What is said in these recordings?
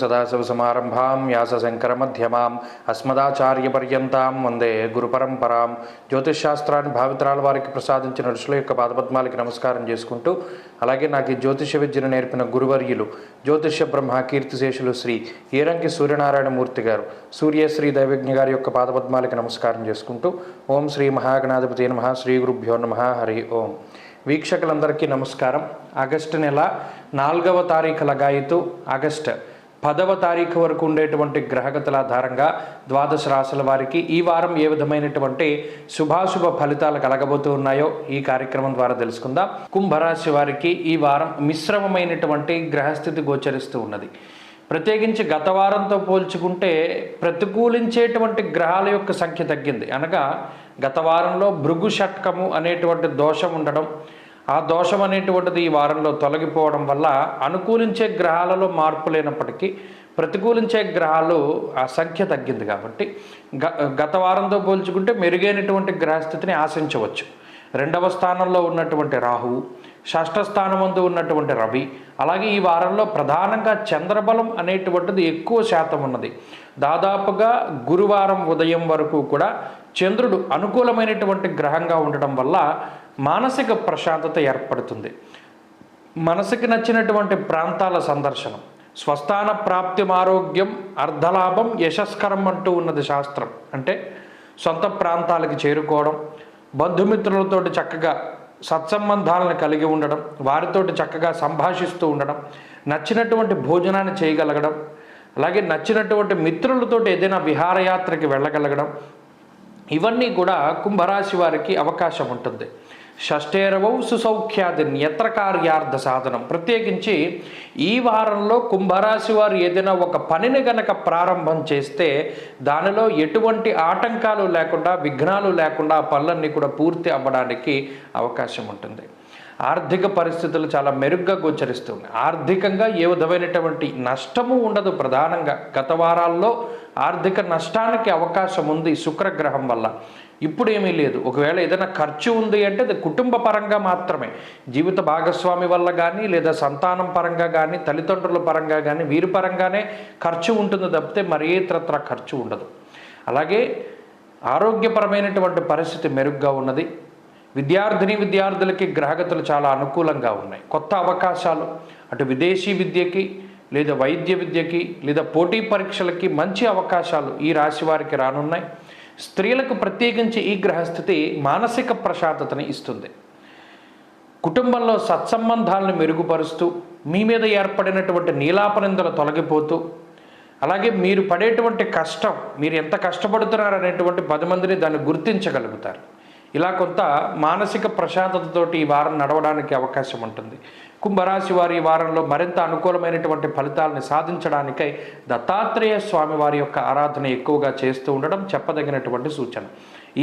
సదాశివసమారంభాం వ్యాసశంకరమధ్యమాం అస్మదాచార్యపర్యంతాం వందే గురుపరంపరాం. జ్యోతిష్శాస్త్రాన్ని భావితరాల వారికి ప్రసాదించిన ఋషుల యొక్క పాదపద్మాలకి నమస్కారం చేసుకుంటూ, అలాగే నాకు ఈ జ్యోతిష విద్యను నేర్పిన గురువర్యులు జ్యోతిష బ్రహ్మ కీర్తిశేషులు శ్రీ ఈరంకి సూర్యనారాయణమూర్తి గారు, సూర్యశ్రీ దైవజ్ఞ గారి యొక్క పాదపద్మాలకి నమస్కారం చేసుకుంటూ, ఓం శ్రీ మహాగణాధిపతి నమః, శ్రీ గురుభ్యో నమః, హరి ఓం. వీక్షకులందరికీ నమస్కారం. ఆగస్టు నెల 4వ తారీఖు లగాయితూ ఆగస్టు 10వ తారీఖు వరకు ఉండేటువంటి గ్రహగతుల ఆధారంగా ద్వాదశ రాశుల వారికి ఈ వారం ఏ విధమైనటువంటి శుభాశుభ ఫలితాలు కలగబోతూ ఉన్నాయో ఈ కార్యక్రమం ద్వారా తెలుసుకుందాం. కుంభరాశి వారికి ఈ వారం మిశ్రమమైనటువంటి గ్రహస్థితి గోచరిస్తూ ఉన్నది. ప్రత్యేకించి గత వారంతో పోల్చుకుంటే ప్రతికూలించేటువంటి గ్రహాల యొక్క సంఖ్య తగ్గింది. అనగా గత వారంలో భృగు షట్కము అనేటువంటి దోషం ఉండడం, ఆ దోషం అనేటువంటిది ఈ వారంలో తొలగిపోవడం వల్ల అనుకూలించే గ్రహాలలో మార్పు లేనప్పటికీ ప్రతికూలించే గ్రహాలు ఆ సంఖ్య తగ్గింది. కాబట్టి గత వారంతో పోల్చుకుంటే మెరుగైనటువంటి గ్రహస్థితిని ఆశించవచ్చు. 2వ స్థానంలో ఉన్నటువంటి రాహువు, 6వ స్థానమందు ఉన్నటువంటి రవి, అలాగే ఈ వారంలో ప్రధానంగా చంద్రబలం అనేటువంటిది ఎక్కువ శాతం ఉన్నది. దాదాపుగా గురువారం ఉదయం వరకు కూడా చంద్రుడు అనుకూలమైనటువంటి గ్రహంగా ఉండడం వల్ల మానసిక ప్రశాంతత ఏర్పడుతుంది. మనసుకి నచ్చినటువంటి ప్రాంతాల సందర్శనం, స్వస్థాన ప్రాప్తి, ఆరోగ్యం, అర్ధలాభం, యశస్కరం అంటూ ఉన్నది శాస్త్రం. అంటే సొంత ప్రాంతాలకి చేరుకోవడం, బంధుమిత్రులతోటి చక్కగా సత్సంబంధాలను కలిగి ఉండడం, వారితోటి చక్కగా సంభాషిస్తూ ఉండడం, నచ్చినటువంటి భోజనాన్ని చేయగలగడం, అలాగే నచ్చినటువంటి మిత్రులతోటి ఏదైనా విహారయాత్రకి వెళ్ళగలగడం, ఇవన్నీ కూడా కుంభరాశి వారికి అవకాశం ఉంటుంది. షష్ఠేరవౌ సుసౌఖ్యాది యత్ర కార్యార్థ సాధనం. ప్రత్యేకించి ఈ వారంలో కుంభరాశి వారు ఏదైనా ఒక పనిని గనక ప్రారంభం చేస్తే దానిలో ఎటువంటి ఆటంకాలు లేకుండా, విఘ్నాలు లేకుండా ఆ పనులన్నీ కూడా పూర్తి అవ్వడానికి అవకాశం ఉంటుంది. ఆర్థిక పరిస్థితులు చాలా మెరుగ్గా గోచరిస్తున్నాయి. ఆర్థికంగా ఏ విధమైనటువంటి నష్టము ఉండదు. ప్రధానంగా గత వారాల్లో ఆర్థిక నష్టానికి అవకాశం ఉంది శుక్రగ్రహం వల్ల. ఇప్పుడు ఏమీ లేదు. ఒకవేళ ఏదైనా ఖర్చు ఉంది అంటే అది కుటుంబ పరంగా మాత్రమే, జీవిత భాగస్వామి వల్ల కానీ, లేదా సంతానం పరంగా కానీ, తల్లిదండ్రుల పరంగా కానీ, వీరి పరంగానే ఖర్చు ఉంటుంది తప్పితే మరి ఇతరత్ర ఖర్చు ఉండదు. అలాగే ఆరోగ్యపరమైనటువంటి పరిస్థితి మెరుగ్గా ఉన్నది. విద్యార్థులకి గ్రహగతులు చాలా అనుకూలంగా ఉన్నాయి. కొత్త అవకాశాలు, అటు విదేశీ విద్యకి, లేదా వైద్య విద్యకి, లేదా పోటీ పరీక్షలకి మంచి అవకాశాలు ఈ రాశి వారికి రానున్నాయి. స్త్రీలకు ప్రత్యేకించి ఈ గ్రహస్థితి మానసిక ప్రశాంతతని ఇస్తుంది. కుటుంబంలో సత్సంబంధాలను మెరుగుపరుస్తూ, మీ మీద ఏర్పడినటువంటి నీలాపనిందలు తొలగిపోతూ, అలాగే మీరు పడేటువంటి కష్టం, మీరు ఎంత కష్టపడుతున్నారు అనేటువంటి 10 మందిని దాన్ని గుర్తించగలుగుతారు. ఇలా కొంత మానసిక ప్రశాంతతతోటి ఈ వారం నడవడానికి అవకాశం ఉంటుంది. కుంభరాశి వారి ఈ వారంలో మరింత అనుకూలమైనటువంటి ఫలితాలను సాధించడానికై దత్తాత్రేయ స్వామి వారి యొక్క ఆరాధన ఎక్కువగా చేస్తూ ఉండడం చెప్పదగినటువంటి సూచన.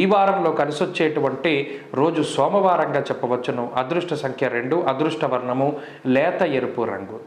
ఈ వారంలో కలిసొచ్చేటువంటి రోజు సోమవారంగా చెప్పవచ్చును. అదృష్ట సంఖ్య 2, అదృష్ట వర్ణము లేత ఎరుపు రంగు.